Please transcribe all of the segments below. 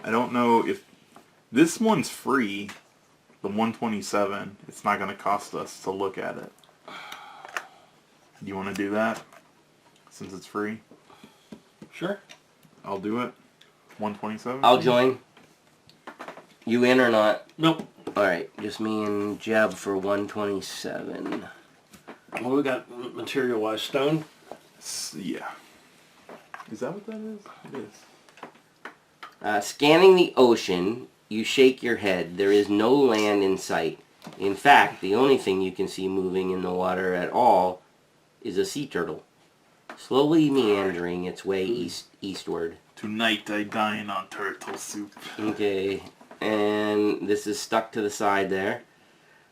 I don't know if this one's free. The 127. It's not going to cost us to look at it. Do you want to do that? Since it's free? Sure. I'll do it. 127? I'll join. You in or not? Nope. Alright, just me and Jeb for 127. Well, we got material-wise stone. Yeah. Is that what that is? It is. Scanning the ocean, you shake your head. There is no land in sight. In fact, the only thing you can see moving in the water at all is a sea turtle, slowly meandering its way eastward. Tonight I dine on turtle soup. Okay, and this is stuck to the side there.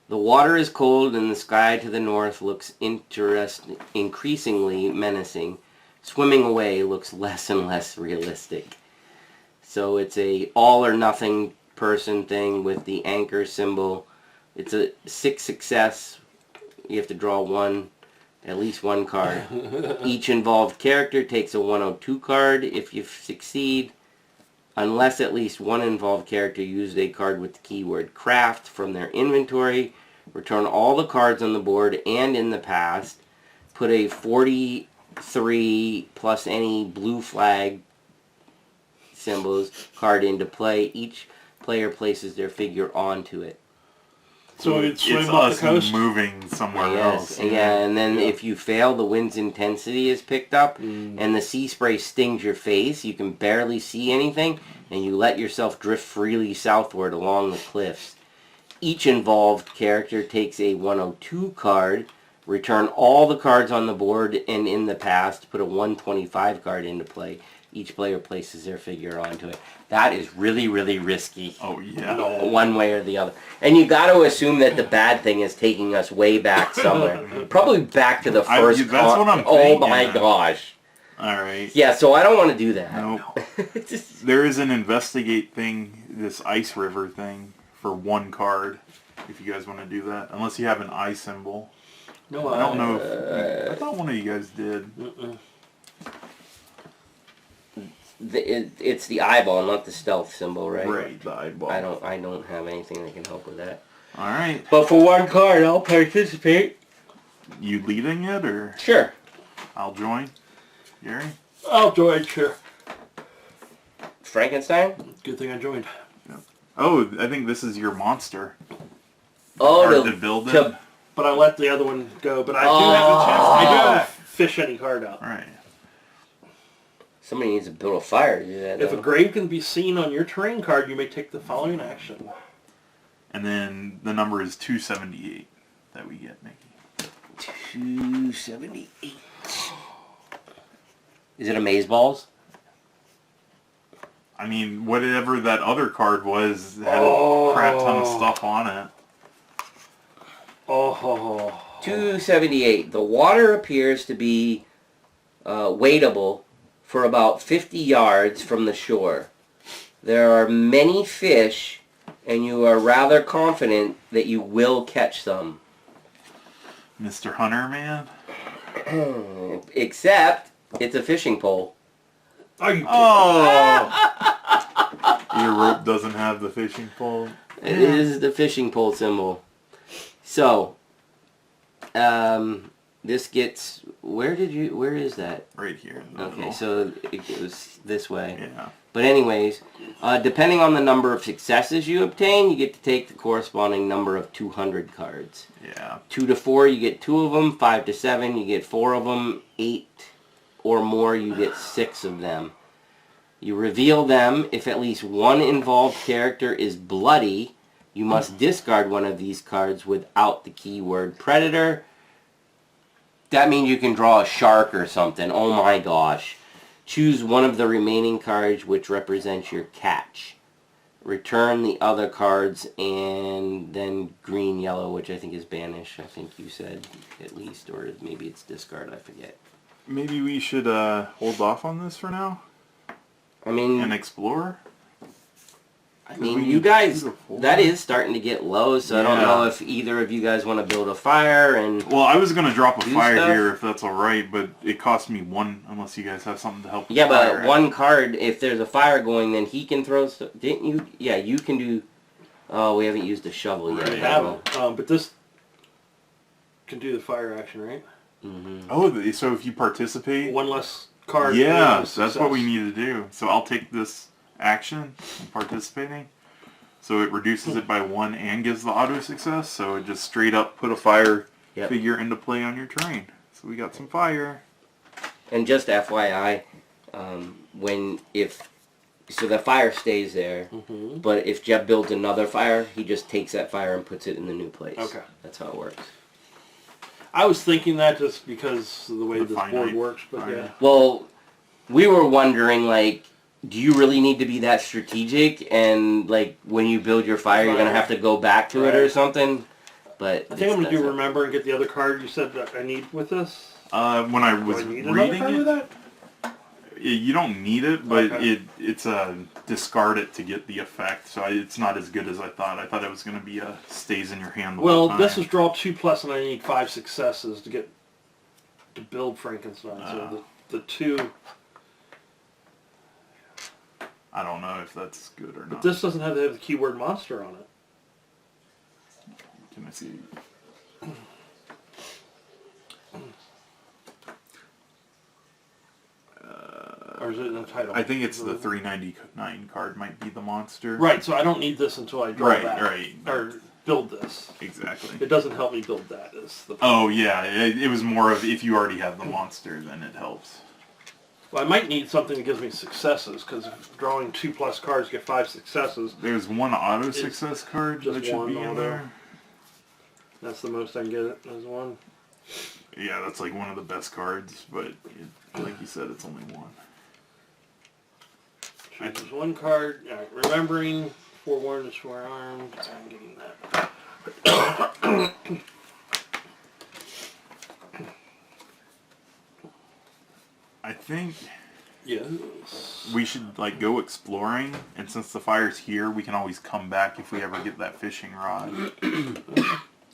The water is cold and the sky to the north looks increasingly menacing. Swimming away looks less and less realistic. So it's a all or nothing person thing with the anchor symbol. It's a 6 success. You have to draw at least one card. Each involved character takes a 102 card if you succeed, unless at least one involved character used a card with the keyword craft from their inventory. Return all the cards on the board and in the past. Put a 43 plus any blue flag symbols card into play. Each player places their figure onto it. So it's swim it's off us the coast? moving somewhere else. Yeah, and then if you fail, the wind's intensity is picked up, and the sea spray stings your face. You can barely see anything, and you let yourself drift freely southward along the cliffs. Each involved character takes a 102 card. Return all the cards on the board and in the past. Put a 125 card into play. Each player places their figure onto it. That is really, really risky. Oh, yeah. One way or the other. And you got to assume that the bad thing is taking us way back somewhere. Probably back to the first... That's what I'm Oh thinking. my gosh. Alright. Yeah, so I don't want to do that. Nope. There is an investigate thing, this ice river thing, for one card, if you guys want to do that. Unless you have an eye symbol. No, I don't know if... I thought one of you guys did. It's the eyeball, not the stealth symbol, right? Right, the eyeball. I don't have anything that can help with that. Alright. But for one card, I'll participate. You leading it, or... Sure. I'll join? Gary? I'll join, sure. Frankenstein? Good thing I joined. Yep. Oh, I think this is your monster. Oh, Hard to build it? But I let the other one go. But I do have a chance. I do have to fish any card out. Alright. Somebody needs to build a fire to do that. If a grave can be seen on your terrain card, you may take the following action. And then the number is 278 that we get, Mickey. 278. Is it Amazeballs? I mean, whatever that other card was had a crap ton of stuff on it. Oh. 278. The water appears to be wadeable for about 50 yards from the shore. There are many fish, and you are rather confident that you will catch some. Mr. Hunter, man? Except, it's a fishing pole. Are you kidding? Oh! Your rope doesn't have the fishing pole. It is the fishing pole symbol. So, this gets... Where is that? Right here. Okay, so it goes this way. Yeah. But anyways, depending on the number of successes you obtain, you get to take the corresponding number of 200 cards. Yeah. 2 to 4, you get 2 of them. 5 to 7, you get 4 of them. 8 or more, you get 6 of them. You reveal them. If at least one involved character is bloody, you must discard one of these cards without the keyword predator. That means you can draw a shark or something. Oh my gosh. Choose one of the remaining cards which represents your catch. Return the other cards and then green, yellow, which I think is banish. I think you said at least, or maybe it's discard, I forget. Maybe we should hold off on this for now? I mean... And explore? I mean, you guys, that is starting to get low, so I don't know if either of you guys want to build a fire and... Well, I was going to drop a fire stuff. here if that's alright, but it cost me 1, unless you guys have something to help with Yeah, fire. but one card, if there's a fire going, then he can throw stuff. Didn't you? Yeah, you can do... Oh, we haven't used a shovel yet. We haven't. But this can do the fire action, right? Mm-hmm. Oh, so if you participate... One less card. Yeah, that's what we need to do. So I'll take this action, I'm participating. So it reduces it by 1 and gives the auto success. So it just straight up put a fire figure into play on your terrain. So we got some fire. And just FYI, so the fire stays there, but if Jeb builds another fire, he just takes that fire and puts it in the new place. Okay. That's how it works. I was thinking that just because of the way this board works, but yeah. Well, we were wondering, like, do you really need to be that strategic? And, like, when you build your fire, you're going to have to go back to it or something? But I think I'm going to remember and get the other card you said that I need with this. When I was reading it, with that? You don't need it, but it's a discard it to get the effect. So it's not as good as I thought. I thought it was going to be a stays in your hand the whole time. This is draw 2+, and I need 5 successes to build Frankenstein. So the 2... I don't know if that's good or not. But this doesn't have to have the keyword monster on it. Can I see? Or is it in the title? I think it's the 399 card might be the monster. Right, so I don't need this until I draw that. Right. Or build this. Exactly. It doesn't help me build that. Oh, yeah. It was more of if you already have the monster, then it helps. Well, I might need something that gives me successes, because drawing 2+ cards get 5 successes. There's 1 auto success card that should be in there. That's the most I can get it as 1. Yeah, that's like one of the best cards, but like you said, it's only 1. Choose 1 card. All right, remembering, forewarned is forearmed. I'm getting that. I think yes. we should like go exploring, and since the fire's here, we can always come back if we ever get that fishing rod.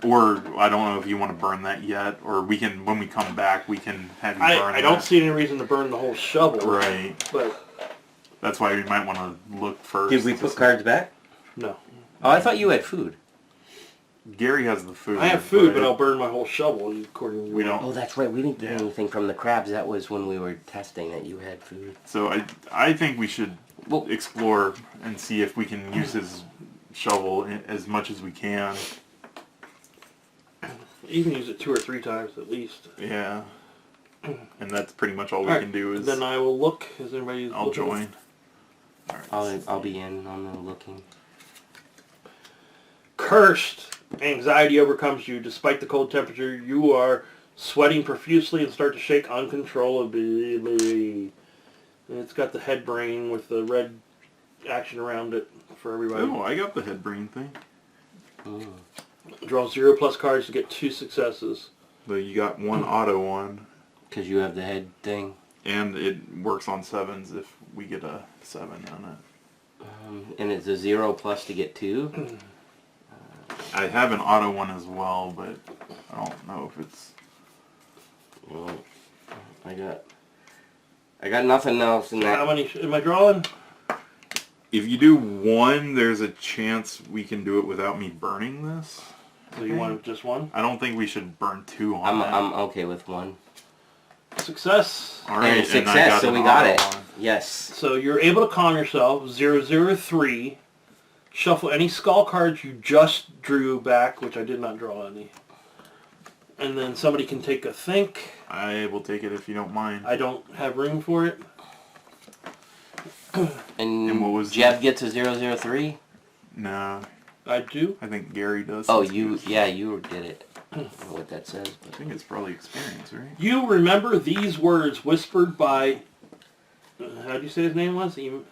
Or I don't know if you want to burn that yet, or we can when we come back we can have you burn I don't see any reason to burn the whole shovel. Right. But that's why we might want to look first. Did we put cards back? No. Oh, I thought you had food. Gary has the food. I have food, but I'll burn my whole shovel according to you. We don't. Oh, that's right. We didn't get anything from the crabs. That was when we were testing that you had food. So I think we should explore and see if we can use his shovel as much as we can. You can use it 2 or 3 times at least. Yeah. And that's pretty much all we can do is... Then I will look. Is anybody I'll looking? join. All right, I'll be in on the looking. Cursed. Anxiety overcomes you. Despite the cold temperature, you are sweating profusely and start to shake uncontrollably. And it's got the head brain with the red action around it for everybody. Oh, I got the head brain thing. Oh. Draw 0+ cards to get 2 successes. But you got 1 auto one. Because you have the head thing. And it works on 7s if we get a 7 on it. And it's a 0+ to get 2. I have an auto one as well, but I don't know if it's... Well, I got nothing else in that. How many am I drawing? If you do 1, there's a chance we can do it without me burning this. So you want just 1? I don't think we should burn 2 on that. I'm okay with 1. Success. All right, and success, so we got it. One. Yes. So you're able to calm yourself. 003. Shuffle any skull cards you just drew back, which I did not draw any. And then somebody can take a think. I will take it if you don't mind. I don't have room for it. And what was Jeb gets a 003? No. I do? I think Gary does. Oh, you did it. I don't know what that says. But I think it's probably experience, right? You remember these words whispered by... how do you say his name was? Emil.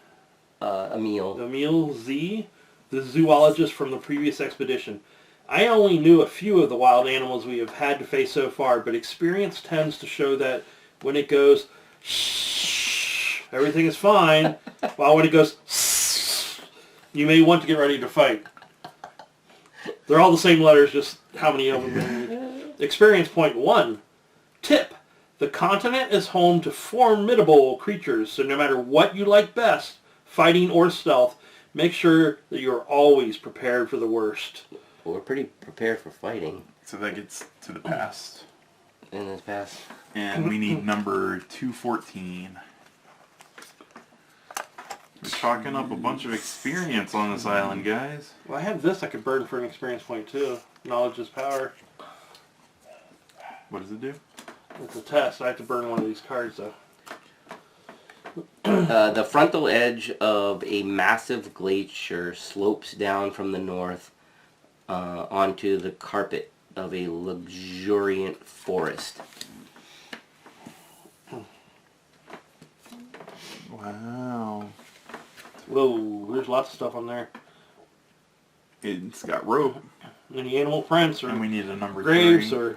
Emil Z, the zoologist from the previous expedition. I only knew a few of the wild animals we have had to face so far, but experience tends to show that when it goes shh, everything is fine, while when it goes shh, You may want to get ready to fight. They're all the same letters, just how many of them. Experience point 1. Tip. The continent is home to formidable creatures, so no matter what you like best, fighting or stealth, make sure that you're always prepared for the worst. We're pretty prepared for fighting. So that gets to the past. In this past. And we need number 214. We're chalking up a bunch of experience on this island, guys. Well, I have this I could burn for an experience point too. Knowledge is power. What does it do? It's a test. I have to burn one of these cards though. The frontal edge of a massive glacier slopes down from the north onto the carpet of a luxuriant forest. Wow. Whoa, there's lots of stuff on there. It's got rope. Any animal prints or And we need a number graves 3. or...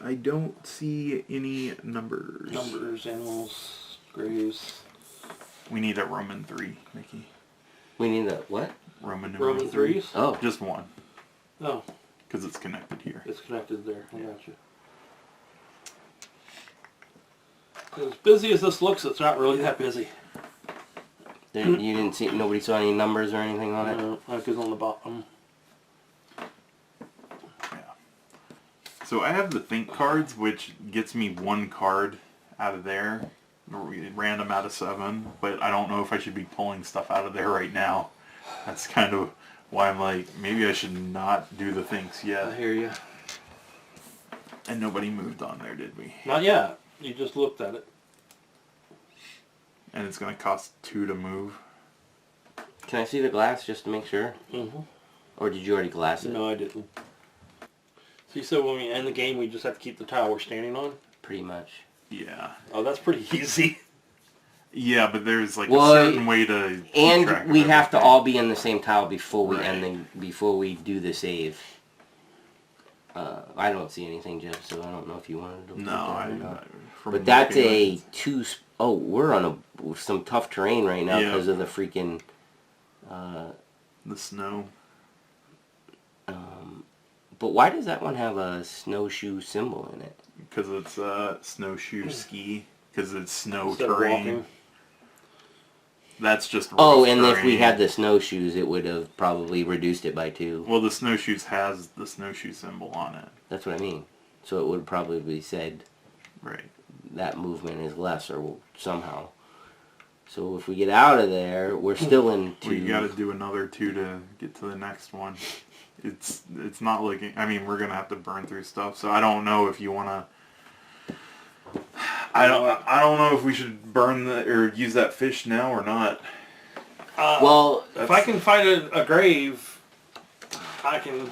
I don't see any numbers. Numbers, animals, graves. We need a Roman 3, Mickey. We need a what? Roman numeral Roman 3. 3s? Oh. Just one, Oh, because it's connected here. it's connected there. I got you. As busy as this looks, it's not really that busy. There, you didn't see, nobody saw any numbers or anything on it? Because on the bottom. Yeah. So I have the think cards, which gets me 1 card out of there, random out of 7. But I don't know if I should be pulling stuff out of there right now. That's kind of why I'm like, maybe I should not do the thinks I yet. hear you. And nobody moved on there, did we? Not yet. You just looked at it. And it's going to cost 2 to move. Can I see the glass just to make sure? Mm-hmm. Or did you already glass it? No, I didn't. So you said when we end the game, we just have to keep the tile we're standing on? Pretty much. Yeah. Oh, that's pretty easy. Yeah, but there's like Well, a certain way to keep track And of we have to everything. all be in the same tile before we Right. end the, before we do the save. I don't see anything, Jeff, so I don't know if you wanted to. No, look at that or not. from But that's looking a 2... Oh, we're on some tough terrain right now Yeah. because of the freaking... at the snow. But why does that one have a snowshoe symbol in it? Because it's snowshoe ski. Because it's snow Instead of terrain. walking. That's just rough Oh, and if we terrain. had the snowshoes, it would have probably reduced it by 2. Well, the snowshoes has the snowshoe symbol on it. That's what I mean. So it would probably be said Right. that movement is less or somehow. So if we get out of there, we're still into... We got to do another 2 to get to the next one. It's not looking... I mean, we're going to have to burn through stuff, so I don't know if you want to... I don't know if we should burn or use that fish now or not. Well, If I can find a grave, I can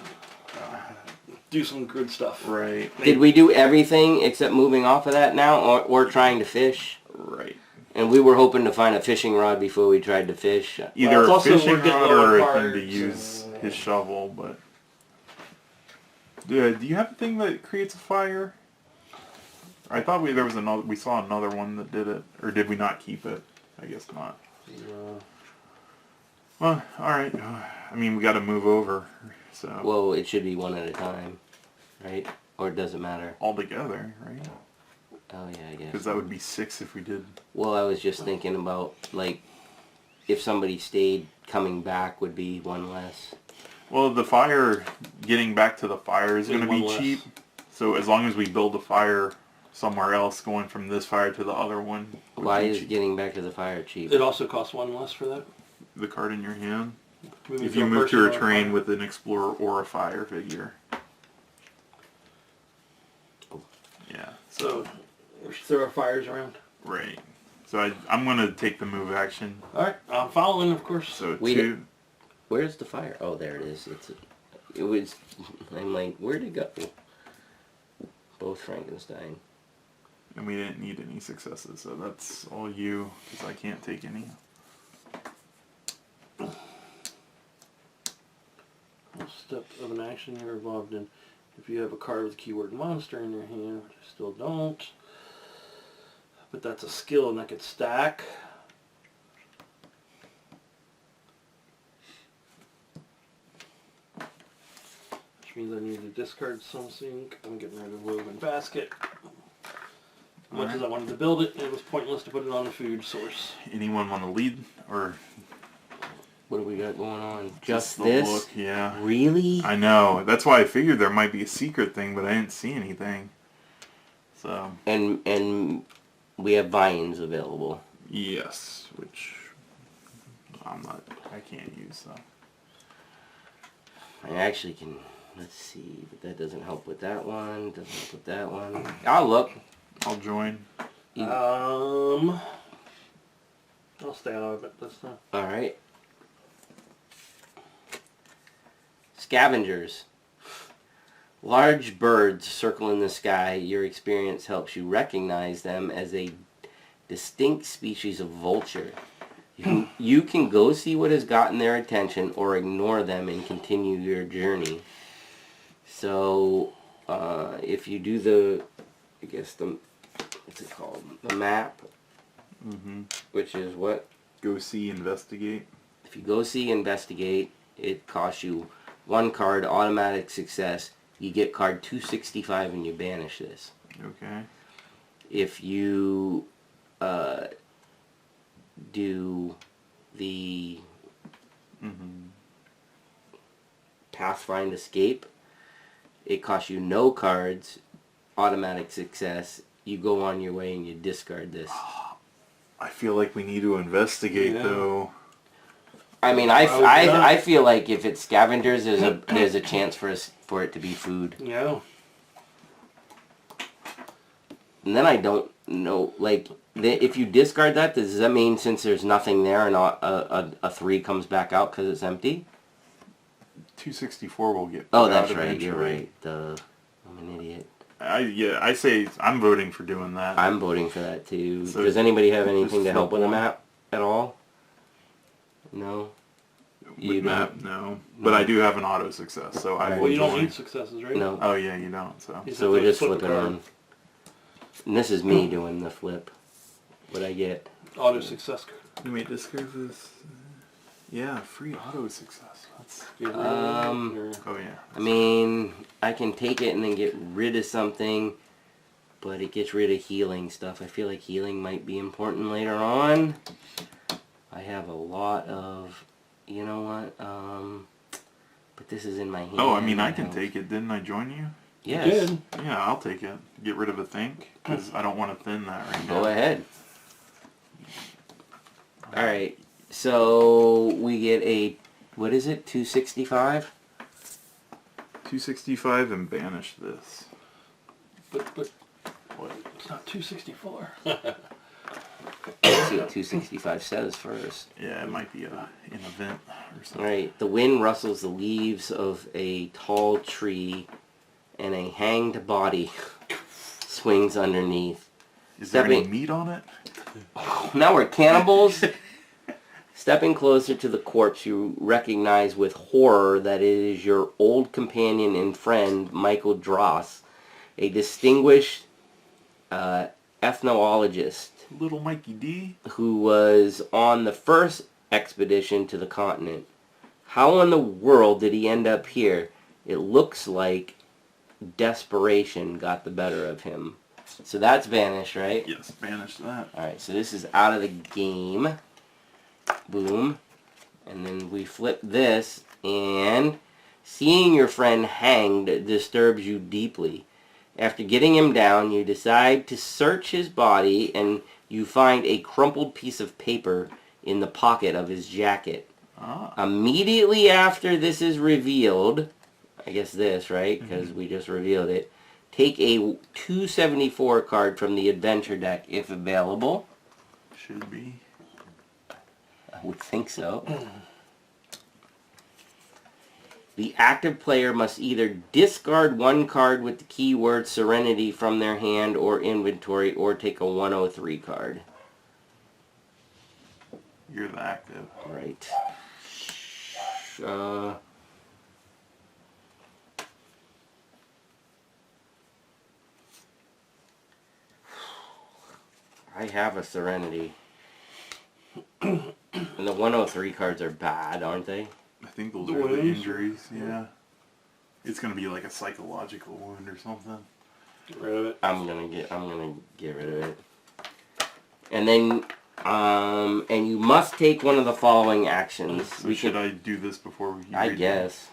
do some good stuff. Right. did we do everything except moving off of that now or trying to fish? Right. And we were hoping to find a fishing rod before we tried to fish. Either it's a also fishing we're getting rod low or on a thing to cards, use his shovel, but... Do you have a thing that creates a fire? I thought there was another. We saw another one that did it, or did we not keep it? I guess not. Well, all right. I mean, we got to move over, so Well, it should be one at a time, right? Or it doesn't matter. all together, right? Oh yeah, I guess. Because that would be 6 if we did. Well, I was just thinking about, like, if somebody stayed, coming back would be 1 less. Well, the fire, getting back to the fire is going to One be less. cheap. So as long as we build a fire somewhere else, going from this fire to the other one. would Why be is cheap. getting back to the fire cheap? It also costs 1 less for that. The card in your hand? Moving If you a move person to or a terrain fire. with an explorer or a fire figure. Yeah. So, we should throw our fires around. Right. So I'm going to take the move action. Alright, I'm following, of course. So We 2. Where's the fire? Oh, there it is. It was. I'm like, where'd it go? Both Frankenstein. And we didn't need any successes, so that's all you, because I can't take any. Step of an action you're involved in. If you have a card with the keyword monster in your hand, which I still don't. But that's a skill and that could stack. Which means I need to discard something. I'm getting rid of woven basket. Much as I wanted to build it, it was pointless to put it on the food source. Anyone want to lead or? What do we got going on? Just the this? book, yeah. Really? I know. That's why I figured there might be a secret thing, but I didn't see anything. So. And we have vines available. Yes, which I can't use, so. I actually can, let's see, but that doesn't help with that one, doesn't help with that one. I'll look. I'll join. I'll stay out of it this time. Alright. Scavengers. Large birds circle in the sky. Your experience helps you recognize them as a distinct species of vulture. You can go see what has gotten their attention or ignore them and continue your journey. So, if you do the, I guess what's it called? The map, which is what? Go see, investigate. If you go see, investigate, it costs you 1 card, automatic success. You get card 265 and you banish this. Okay. If you do the Pathfind Escape, it costs you no cards, automatic success. You go on your way and you discard this. I feel like we need to investigate though. I mean, I feel like if it's scavengers, there's a chance for it to be food. Yeah. And then I don't know, like, if you discard that, does that mean since there's nothing there and a 3 comes back out because it's empty? 264 will get. Oh, that's right. You're right. I'm an idiot. I say I'm voting for doing that. I'm voting for that too. So does anybody have anything to help with the one. map at all? No. With map, no. But I do have an auto success, so I. Well, you don't need successes, right? No. Oh yeah, you don't. So we're just flipping on. And this is me doing the flip. What I get? Auto success card. You may discard this. Yeah, free auto success. That's. Oh yeah. I mean, I can take it and then get rid of something, but it gets rid of healing stuff. I feel like healing might be important later on. I have a lot of, you know what? But this is in my hand. Oh, I mean, I can take it. Didn't I join you? Yes. You Yeah, I'll take it. Get rid of a think, because I don't want to thin that right now. Go ahead. Alright, so we get a, what is it, 265? 265 and banish this. But what? It's not 264. Let's see what 265 says first. Yeah, it might be an event or something. Alright, the wind rustles the leaves of a tall tree and a hanged body swings underneath. Is there any meat on it? Now we're cannibals? Stepping closer to the corpse, you recognize with horror that it is your old companion and friend, Michael Dross, a distinguished ethnologist. Little Mikey D? Who was on the first expedition to the continent. How in the world did he end up here? It looks like desperation got the better of him. So that's banished, right? Yes, banish that. Alright, so this is out of the game. Boom. And then we flip this, and seeing your friend hanged disturbs you deeply. After getting him down, you decide to search his body, and you find a crumpled piece of paper in the pocket of his jacket. Immediately after this is revealed, I guess this, right? Because we just revealed it. Take a 274 card from the adventure deck if available. Should be. I would think so. The active player must either discard 1 card with the keyword Serenity from their hand or inventory, or take a 103 card. You're the active. Right. I have a Serenity. And the 103 cards are bad, aren't they? I think those The are the wounds? injuries, yeah. It's gonna be like a psychological wound or something. Get rid of it. I'm gonna get rid of it. And then and you must take one of the following actions. So should I do this before we I read guess.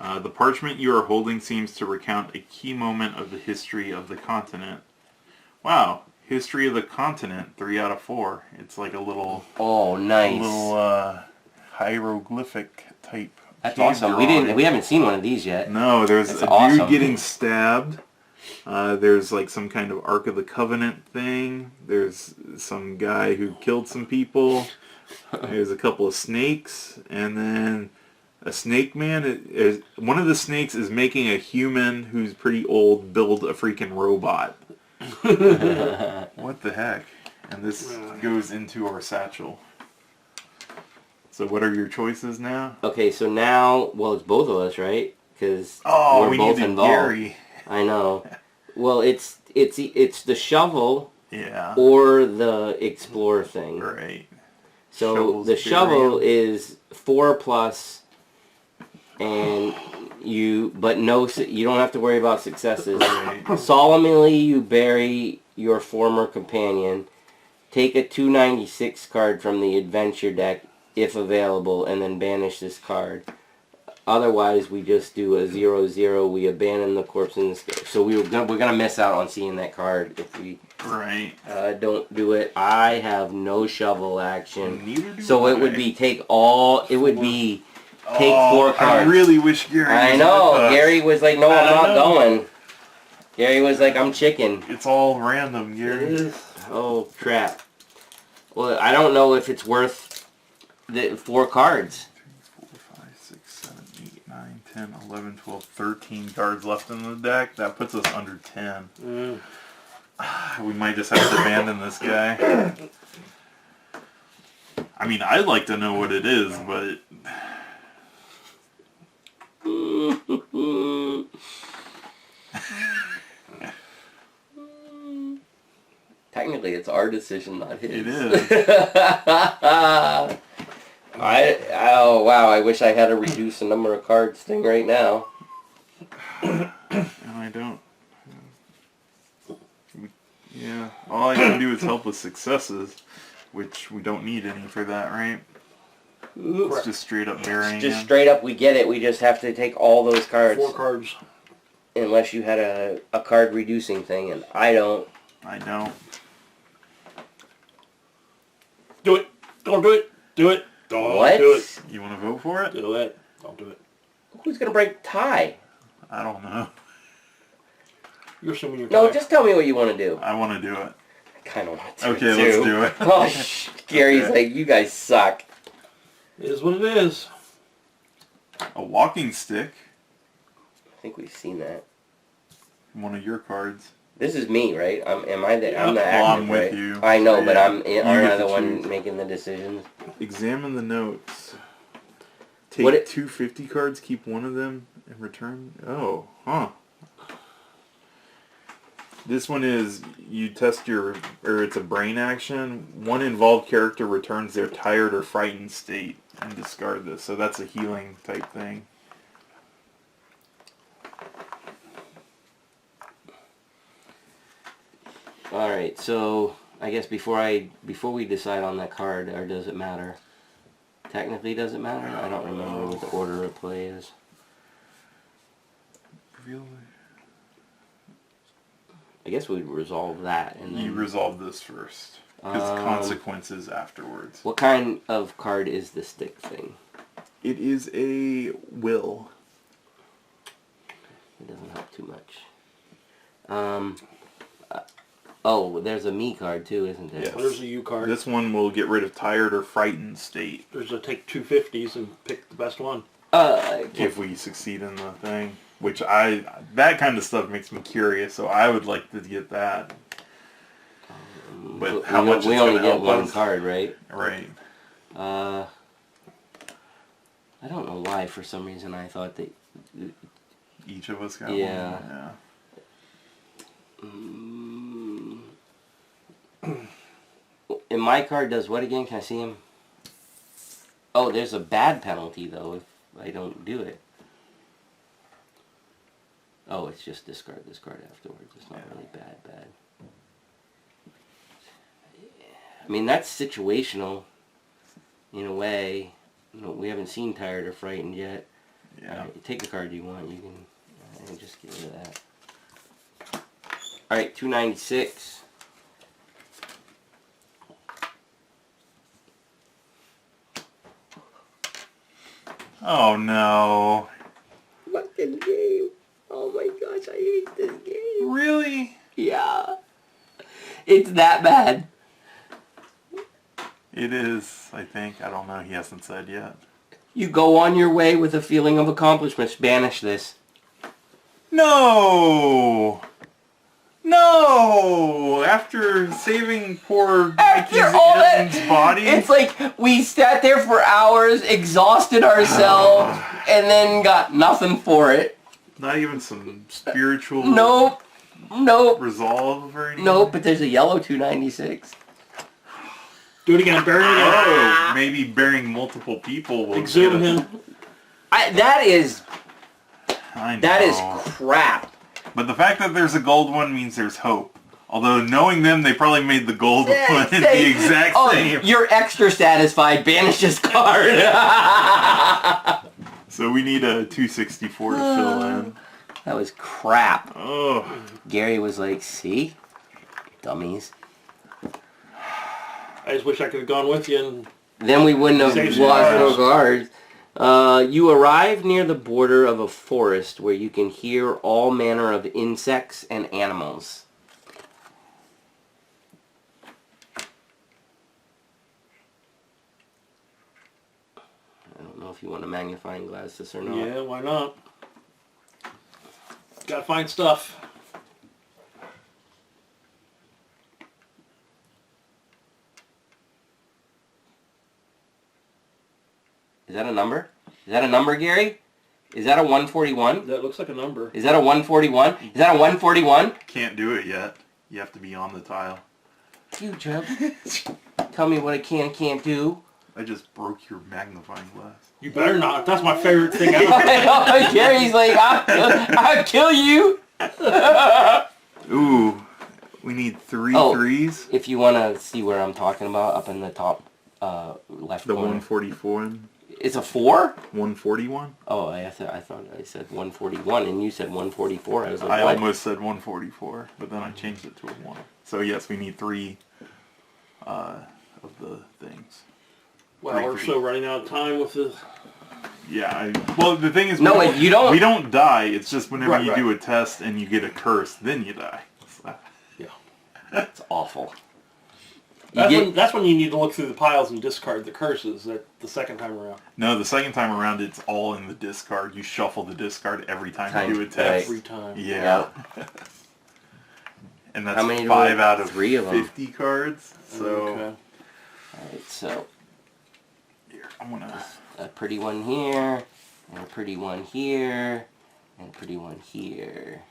The parchment you are holding seems to recount a key moment of the history of the continent. Wow. History of the continent, 3 out of 4. It's like a little... Oh, nice. Little, hieroglyphic type. That's cave awesome. drawing. We haven't seen one of these yet. No, there's That's a awesome. dude getting stabbed. There's like some kind of Ark of the Covenant thing. There's some guy who killed some people. There's a couple of snakes, and then a snake man. One of the snakes is making a human who's pretty old build a freaking robot. What the heck? And this goes into our satchel. So what are your choices now? Okay, so now, well, it's both of us, right? Because we both needed involved. Gary. I know. Well, it's the shovel Yeah. or the explore thing. Right. So Shovel's the shovel burial. is 4+, and you don't have to worry about successes. Right. Solemnly you bury your former companion. Take a 296 card from the adventure deck if available, and then banish this card. Otherwise, we just do a 0/0. We abandon the corpse in the sky. So we're gonna miss out on seeing that card if we Right. don't do it. I have no shovel action, Neither do so I. it would be take 4 cards. I really wish Gary I was know. with us. Gary was like, "No, I'm I not know. going." Gary was like, "I'm chicken." It's all random, It Gary. is. Oh crap. Well, I don't know if it's worth the 4 cards. 3, 4, 5, 6, 7, 8, 9, 10, 11, 12, 13 cards left in the deck. That puts us under 10. We might just have to abandon this guy. I mean, I'd like to know what it is, but... Technically, it's our decision, not his. It is. Oh wow! I wish I had a reduce the number of cards thing right now. No, I don't. Yeah, all I can do is help with successes, which we don't need any for that, right? It's just straight up burying Just him. straight up, we get it. We just have to take all those cards. 4 cards. Unless you had a card reducing thing, and I don't. I don't. Do it. Don't do it. Do it. Don't What? do it. You want to vote for it? Do it. Don't do it. Who's gonna break tie? I don't know. You're assuming you're No, tied. just tell me what you want to do. I want to do it. I kind of want to. Okay, too. let's do it. Oh, Gary's Okay. like, you guys suck. It is what it is. A walking stick. I think we've seen that. One of your cards. This is me, right? I'm the Well, active, I'm with right? you. I know, but Yeah. aren't You I get the to one choose. making the decisions? Examine the notes. Take What it- 2 50 cards, keep one of them, and return. Oh, huh. This one is, you test your, or it's a brain action. One involved character returns their tired or frightened state and discard this. So that's a healing type thing. All right, so I guess before we decide on that card, or does it matter? Technically, does it matter? I don't remember what the order of play is. I guess we'd resolve that, and You then resolve this first. Because consequences afterwards. what kind of card is the stick thing? It is a will. It doesn't help too much. Oh, there's a me card too, isn't there? Yes. There's a U card. This one will get rid of tired or frightened state There's a take 2 50s and pick the best one. if we succeed in the thing. Which that kind of stuff makes me curious, so I would like to get that. But how much we it's only gonna get help one us. card, right? Right. I don't know why. For some reason, I thought that. Each of us got Yeah. one. Yeah. And my card does what again? Can I see him? Oh, there's a bad penalty, though, if I don't do it. Oh, it's just discard this card afterwards. It's not really bad. I mean, that's situational, in a way. No, we haven't seen Tired or Frightened yet. Yeah. Take the card you want. You can just get rid of that. All right, 296. Oh no. Fucking game. Oh my gosh, I hate this game. Really? Yeah. It's that bad. It is, I think. I don't know. He hasn't said yet. You go on your way with a feeling of accomplishment. Banish this. No! No! After saving poor Mikey's body? It's like we sat there for hours, exhausted ourselves, and then got nothing for it. Not even some spiritual Nope. resolve or anything? Nope, but there's a yellow 296. Do it again. Bury it again. Oh, maybe burying multiple people will Exhume him. That is I know. That is crap. But the fact that there's a gold one means there's hope. Although knowing them, they probably made the gold one the exact same. You're extra satisfied. Banish this card. So we need a 264 to fill in. That was crap. Oh. Gary was like, see? Dummies. I just wish I could have gone with you and... Then we wouldn't have Save lost some no guards. You arrive near the border of a forest where you can hear all manner of insects and animals. I don't know if you want a magnifying glass this or not. Yeah, why not? Gotta find stuff. Is that a number? Is that a number, Gary? Is that a 141? That looks like a number. Is that a 141? Is that a 141? Can't do it yet. You have to be on the tile. You Jeb. Tell me what I can and can't do. I just broke your magnifying glass. You better not. That's my favorite thing ever. Gary's like, I'll kill you. Ooh, we need three threes. If you want to see where I'm talking about, up in the top left The corner. 141. It's a 4? 141? Oh, I thought I said 141, and you said 144. I was like, I what? almost said 144, but then I changed it to a 1. So yes, we need 3 of the things. Wow, we're so running out of time with this. Yeah, well, the thing is, No, we don't die. It's just whenever you do a test and you get a curse, then you die. Yeah. That's awful. That's when you need to look through the piles and discard the curses the second time around. No, the second time around, it's all in the discard. You shuffle the discard every time you do a test. Every time. Yeah. And that's How many 5 out of 3 of them. 50 cards. So, Okay. Alright, so here, I'm gonna... a pretty one here, and a pretty one here, and a pretty one here.